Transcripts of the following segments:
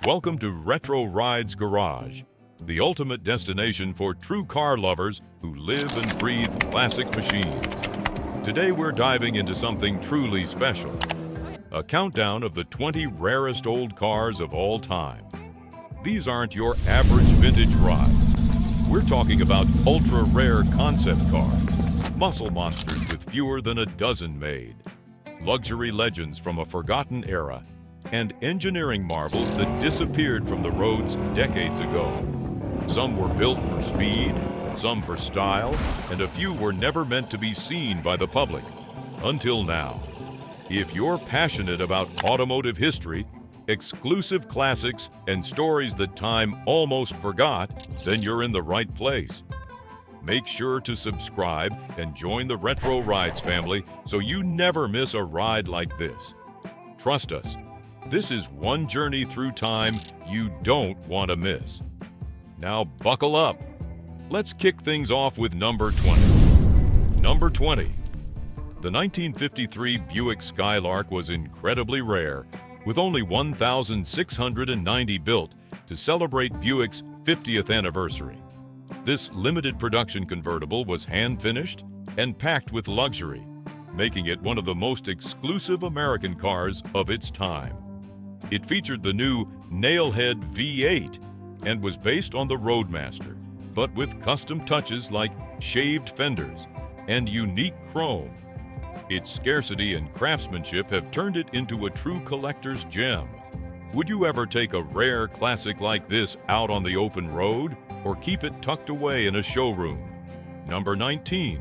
Welcome to Retro Rides Garage, the ultimate destination for true car lovers who live and breathe classic machines. Today we're diving into something truly special, a countdown of the 20 rarest old cars of all time. These aren't your average vintage rides. We're talking about ultra-rare concept cars, muscle monsters with fewer than a dozen made, luxury legends from a forgotten era, and engineering marvels that disappeared from the roads decades ago. Some were built for speed, some for style, and a few were never meant to be seen by the public, until now. If you're passionate about automotive history, exclusive classics, and stories that time almost forgot, then you're in the right place. Make sure to subscribe and join the Retro Rides family so you never miss a ride like this. Trust us, this is one journey through time you don't want to miss. Now buckle up. Let's kick things off with number 20. Number 20. The 1953 Buick Skylark was incredibly rare, with only 1,690 built to celebrate Buick's 50th anniversary. This limited production convertible was hand-finished and packed with luxury, making it one of the most exclusive American cars of its time. It featured the new Nailhead V8 and was based on the Roadmaster, but with custom touches like shaved fenders and unique chrome. Its scarcity and craftsmanship have turned it into a true collector's gem. Would you ever take a rare classic like this out on the open road or keep it tucked away in a showroom? Number 19.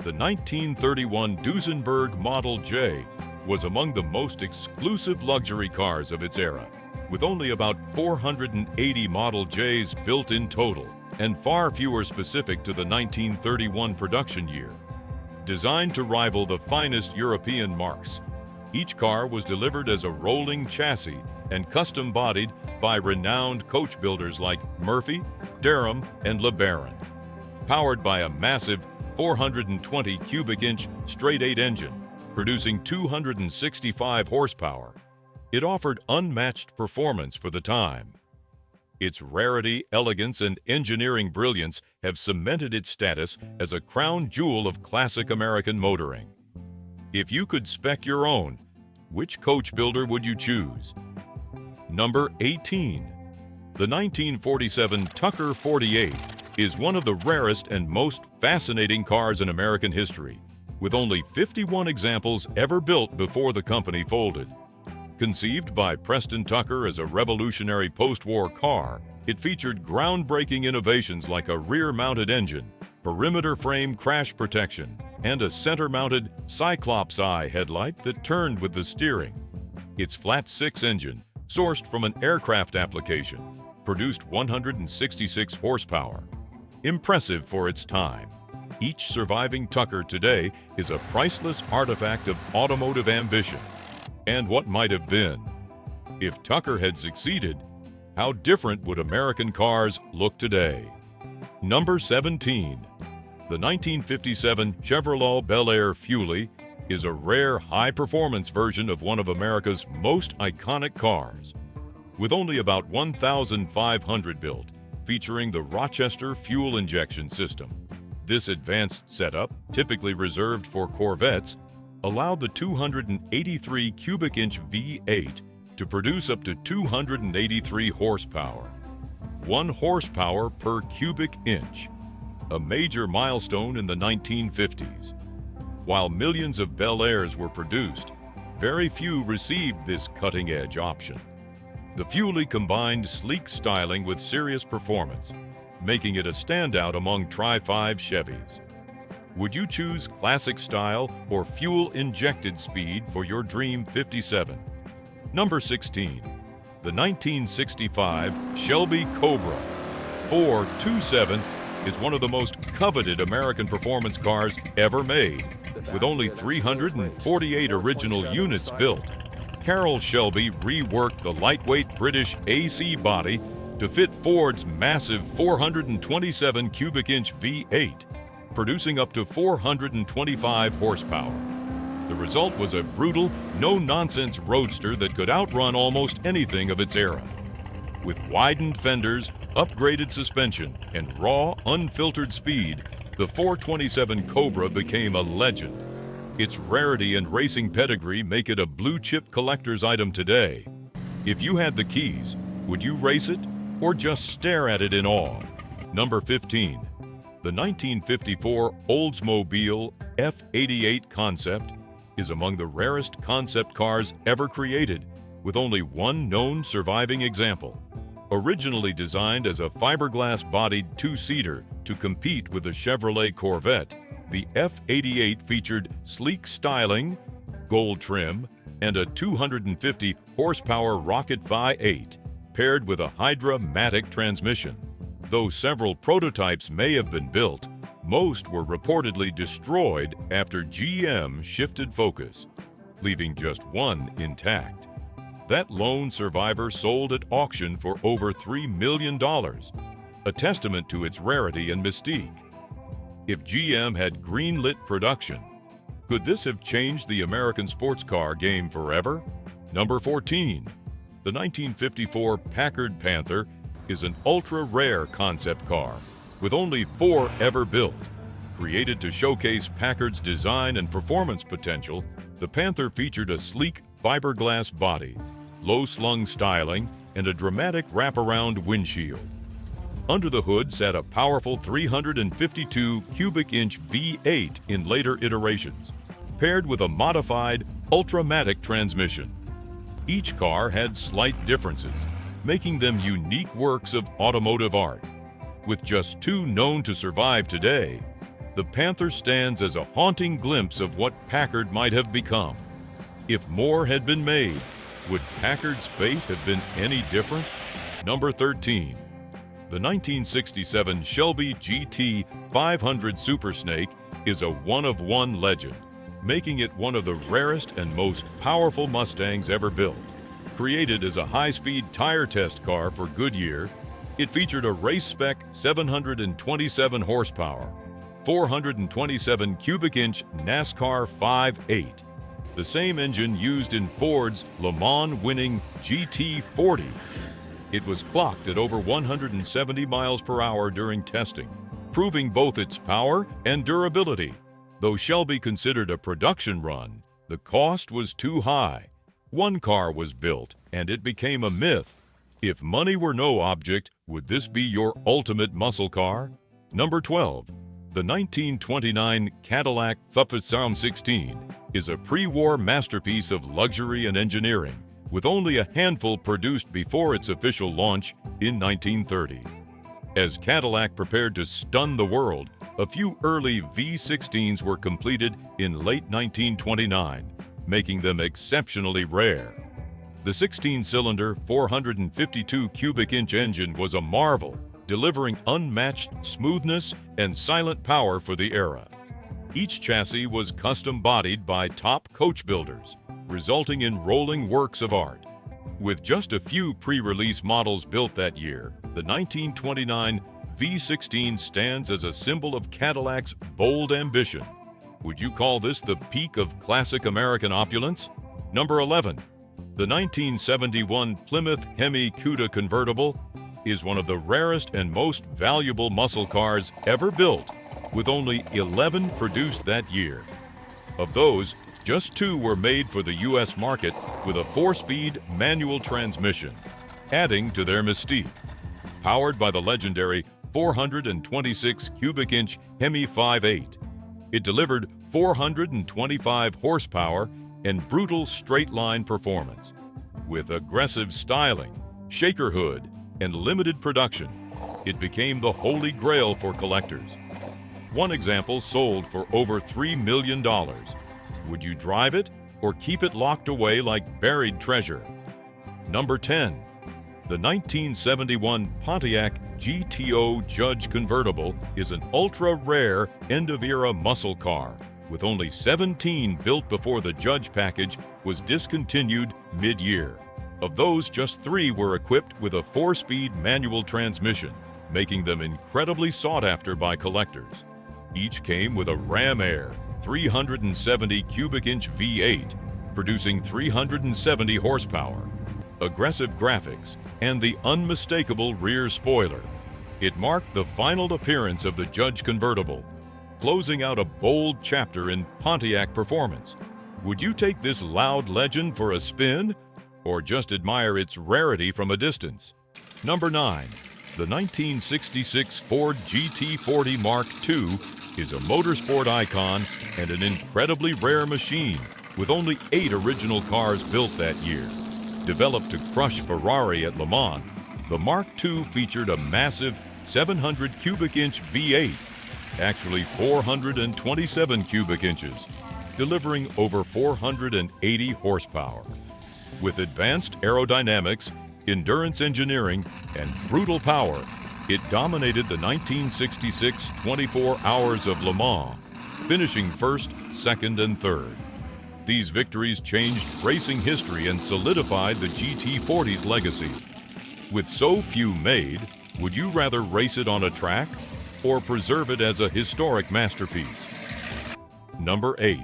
The 1931 Duesenberg Model J was among the most exclusive luxury cars of its era, with only about 480 Model Js built in total, and far fewer specific to the 1931 production year. Designed to rival the finest European marques, each car was delivered as a rolling chassis and custom-bodied by renowned coach builders like Murphy, Derham, and LeBaron. Powered by a massive 420 cubic-inch straight-eight engine, producing 265 horsepower, it offered unmatched performance for the time. Its rarity, elegance, and engineering brilliance have cemented its status as a crown jewel of classic American motoring. If you could spec your own, which coach builder would you choose? Number 18. The 1947 Tucker 48 is one of the rarest and most fascinating cars in American history, with only 51 examples ever built before the company folded. Conceived by Preston Tucker as a revolutionary post-war car, it featured groundbreaking innovations like a rear-mounted engine, perimeter frame crash protection, and a center-mounted Cyclops eye headlight that turned with the steering. Its flat-six engine, sourced from an aircraft application, produced 166 horsepower. Impressive for its time. Each surviving Tucker today is a priceless artifact of automotive ambition. And what might have been. If Tucker had succeeded, how different would American cars look today? Number 17. The 1957 Chevrolet Bel Air Fuley is a rare high-performance version of one of America's most iconic cars. With only about 1,500 built, featuring the Rochester fuel injection system. This advanced setup, typically reserved for Corvettes, allowed the 283 cubic-inch V8 to produce up to 283 horsepower. 1 horsepower per cubic inch, a major milestone in the 1950s. While millions of Bel Airs were produced, very few received this cutting-edge option. The Fuley combined sleek styling with serious performance, making it a standout among Tri-5 Chevys. Would you choose classic style or fuel-injected speed for your Dream 57? Number 16. The 1965 Shelby Cobra 427 is one of the most coveted American performance cars ever made. With only 348 original units built, Carroll Shelby reworked the lightweight British AC body to fit Ford's massive 427 cubic-inch V8, producing up to 425 horsepower. The result was a brutal, no-nonsense roadster that could outrun almost anything of its era. With widened fenders, upgraded suspension, and raw, unfiltered speed, the 427 Cobra became a legend. Its rarity and racing pedigree make it a blue-chip collector's item today. If you had the keys, would you race it or just stare at it in awe? Number 15. The 1954 Oldsmobile F88 concept is among the rarest concept cars ever created, with only one known surviving example. Originally designed as a fiberglass-bodied two-seater to compete with the Chevrolet Corvette, the F88 featured sleek styling, gold trim, and a 250 horsepower Rocket V8, paired with a Hydra-matic transmission. Though several prototypes may have been built, most were reportedly destroyed after GM shifted focus, leaving just one intact. That lone survivor sold at auction for over $3 million, a testament to its rarity and mystique. If GM had greenlit production, could this have changed the American sports car game forever? Number 14. The 1954 Packard Panther is an ultra-rare concept car, with only 4 ever built. Created to showcase Packard's design and performance potential, the Panther featured a sleek fiberglass body, low-slung styling, and a dramatic wraparound windshield. Under the hood sat a powerful 352 cubic inch V8 in later iterations, paired with a modified Ultramatic transmission. Each car had slight differences, making them unique works of automotive art. With just 2 known to survive today, the Panther stands as a haunting glimpse of what Packard might have become. If more had been made, would Packard's fate have been any different? Number 13. The 1967 Shelby GT 500 Super Snake is a one-of-one legend, making it one of the rarest and most powerful Mustangs ever built. Created as a high-speed tire test car for Goodyear, it featured a race-spec 727 horsepower, 427 cubic inch NASCAR 5.8, the same engine used in Ford's Le Mans winning GT40. It was clocked at over 170 miles per hour during testing, proving both its power and durability. Though Shelby considered a production run, the cost was too high. One car was built, and it became a myth. If money were no object, would this be your ultimate muscle car? Number 12. The 1929 Cadillac Fuffesam 16 is a pre-war masterpiece of luxury and engineering, with only a handful produced before its official launch in 1930. As Cadillac prepared to stun the world, a few early V16s were completed in late 1929, making them exceptionally rare. The 16-cylinder, 452 cubic inch engine was a marvel, delivering unmatched smoothness and silent power for the era. Each chassis was custom-bodied by top coach builders, resulting in rolling works of art. With just a few pre-release models built that year, the 1929 V16 stands as a symbol of Cadillac's bold ambition. Would you call this the peak of classic American opulence? Number 11. The 1971 Plymouth Hemi Cuda convertible is one of the rarest and most valuable muscle cars ever built, with only 11 produced that year. Of those, just 2 were made for the U.S. market with a 4-speed manual transmission, adding to their mystique. Powered by the legendary 426 cubic inch Hemi 5.8, it delivered 425 horsepower and brutal straight-line performance. With aggressive styling, shaker hood, and limited production, it became the holy grail for collectors. One example sold for over $3 million. Would you drive it or keep it locked away like buried treasure? Number 10. The 1971 Pontiac GTO Judge convertible is an ultra-rare end-of-era muscle car, with only 17 built before the Judge package was discontinued mid-year. Of those, just 3 were equipped with a 4-speed manual transmission, making them incredibly sought after by collectors. Each came with a Ram Air 370 cubic inch V8, producing 370 horsepower. aggressive graphics, and the unmistakable rear spoiler. It marked the final appearance of the Judge convertible, closing out a bold chapter in Pontiac performance. Would you take this loud legend for a spin, or just admire its rarity from a distance? Number 9. The 1966 Ford GT40 Mark II is a motorsport icon and an incredibly rare machine, with only 8 original cars built that year. Developed to crush Ferrari at Le Mans, the Mark II featured a massive 700 cubic inch V8, actually 427 cubic inches, delivering over 480 horsepower. With advanced aerodynamics, endurance engineering, and brutal power, it dominated the 1966 24 Hours of Le Mans, finishing first, second, and third. These victories changed racing history and solidified the GT40's legacy. With so few made, would you rather race it on a track or preserve it as a historic masterpiece? Number 8.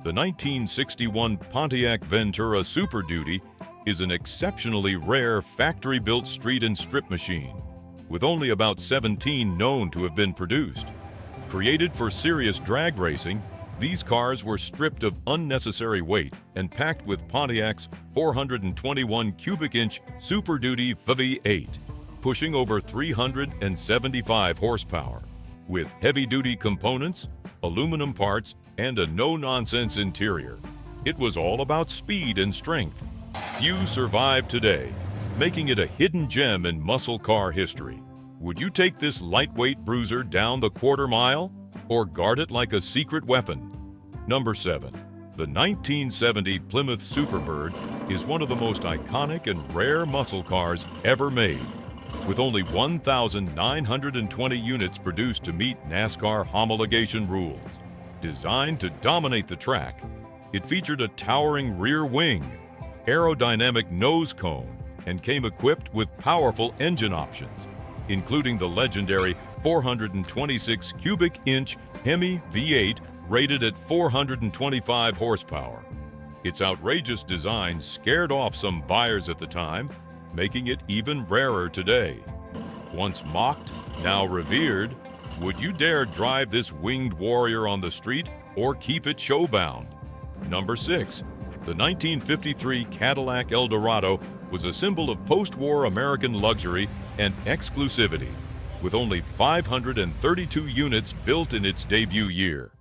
The 1961 Pontiac Ventura Super Duty is an exceptionally rare factory-built street and strip machine, with only about 17 known to have been produced. Created for serious drag racing, these cars were stripped of unnecessary weight and packed with Pontiac's 421 cubic inch Super Duty V8, pushing over 375 horsepower. With heavy-duty components, aluminum parts, and a no-nonsense interior, it was all about speed and strength. Few survive today, making it a hidden gem in muscle car history. Would you take this lightweight bruiser down the quarter mile or guard it like a secret weapon? Number 7. The 1970 Plymouth Superbird is one of the most iconic and rare muscle cars ever made. With only 1,920 units produced to meet NASCAR homologation rules. Designed to dominate the track, it featured a towering rear wing, aerodynamic nose cone, and came equipped with powerful engine options, including the legendary 426 cubic inch Hemi V8 rated at 425 horsepower. Its outrageous design scared off some buyers at the time, making it even rarer today. Once mocked, now revered, would you dare drive this winged warrior on the street or keep it showbound? Number 6. The 1953 Cadillac Eldorado was a symbol of post-war American luxury and exclusivity, with only 532 units built in its debut year.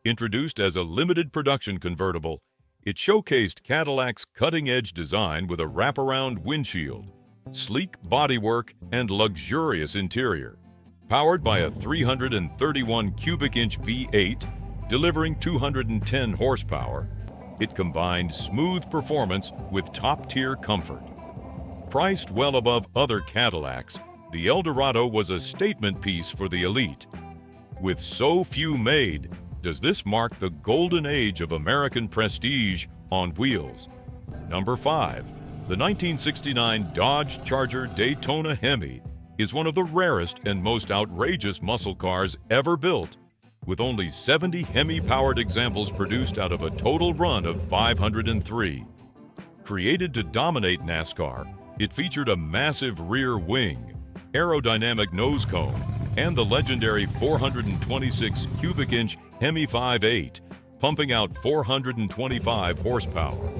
Introduced as a limited production convertible, it showcased Cadillac's cutting-edge design with a wraparound windshield, sleek bodywork, and luxurious interior. Powered by a 331 cubic inch V8, delivering 210 horsepower, it combined smooth performance with top-tier comfort. Priced well above other Cadillacs, the Eldorado was a statement piece for the elite. With so few made, does this mark the golden age of American prestige on wheels? Number 5. The 1969 Dodge Charger Daytona Hemi is one of the rarest and most outrageous muscle cars ever built, with only 70 Hemi-powered examples produced out of a total run of 503. Created to dominate NASCAR, it featured a massive rear wing, aerodynamic nose cone, and the legendary 426 cubic inch Hemi 5.8, pumping out 425 horsepower.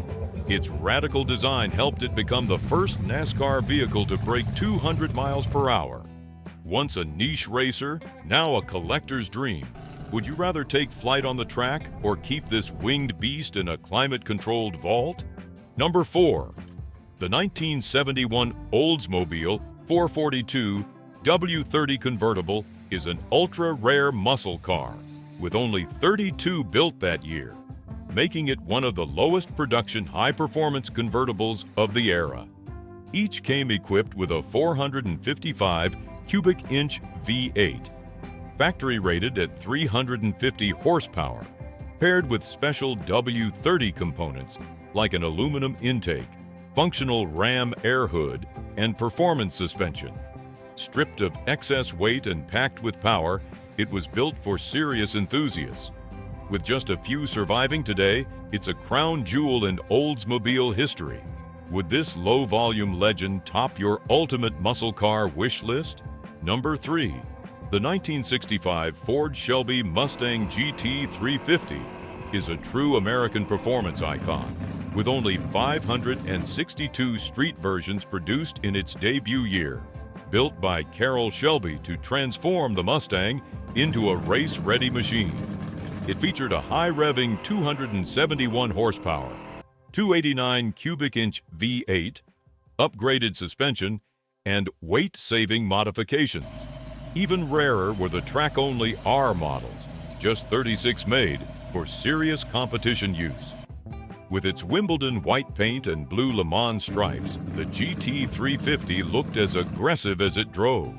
Its radical design helped it become the first NASCAR vehicle to break 200 miles per hour. Once a niche racer, now a collector's dream. Would you rather take flight on the track or keep this winged beast in a climate-controlled vault? Number 4. The 1971 Oldsmobile 442 W30 convertible is an ultra-rare muscle car, with only 32 built that year, making it one of the lowest production high-performance convertibles of the era. Each came equipped with a 455 cubic inch V8, factory rated at 350 horsepower, paired with special W30 components like an aluminum intake, functional ram air hood, and performance suspension. Stripped of excess weight and packed with power, it was built for serious enthusiasts. With just a few surviving today, it's a crown jewel in Oldsmobile history. Would this low-volume legend top your ultimate muscle car wish list? Number 3. The 1965 Ford Shelby Mustang GT 350 is a true American performance icon, with only 562 street versions produced in its debut year. Built by Carroll Shelby to transform the Mustang into a race-ready machine. It featured a high-revving 271 horsepower, 289 cubic inch V8, upgraded suspension, and weight-saving modifications. Even rarer were the track-only R models, just 36 made for serious competition use. With its Wimbledon white paint and blue Le Mans stripes, the GT 350 looked as aggressive as it drove.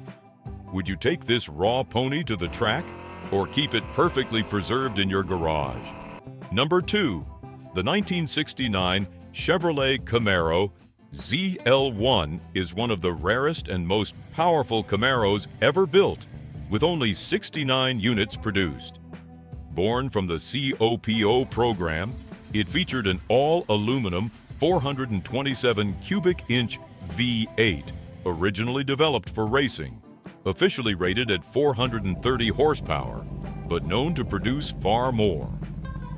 Would you take this raw pony to the track or keep it perfectly preserved in your garage? Number 2. The 1969 Chevrolet Camaro ZL1 is one of the rarest and most powerful Camaros ever built, with only 69 units produced. Born from the COPO program, it featured an all-aluminum 427 cubic inch V8, originally developed for racing, officially rated at 430 horsepower, but known to produce far more.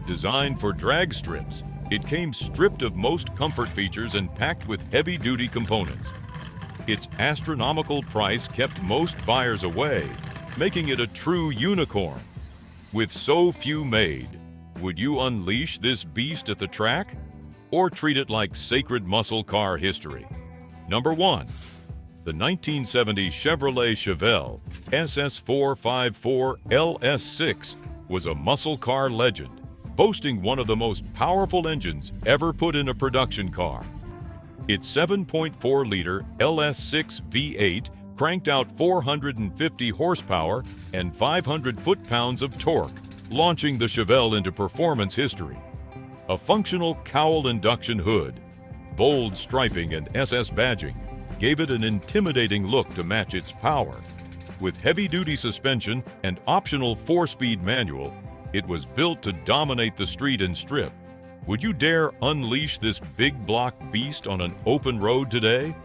Designed for drag strips, it came stripped of most comfort features and packed with heavy-duty components. Its astronomical price kept most buyers away, making it a true unicorn. With so few made, would you unleash this beast at the track or treat it like sacred muscle car history? Number 1. The 1970 Chevrolet Chevelle SS454 LS6 was a muscle car legend, boasting one of the most powerful engines ever put in a production car. Its 7.4-liter LS6 V8 cranked out 450 horsepower and 500 foot-pounds of torque, launching the Chevelle into performance history. A functional cowl induction hood, bold striping and SS badging gave it an intimidating look to match its power. With heavy-duty suspension and optional 4-speed manual, it was built to dominate the street and strip. Would you dare unleash this big block beast on an open road today?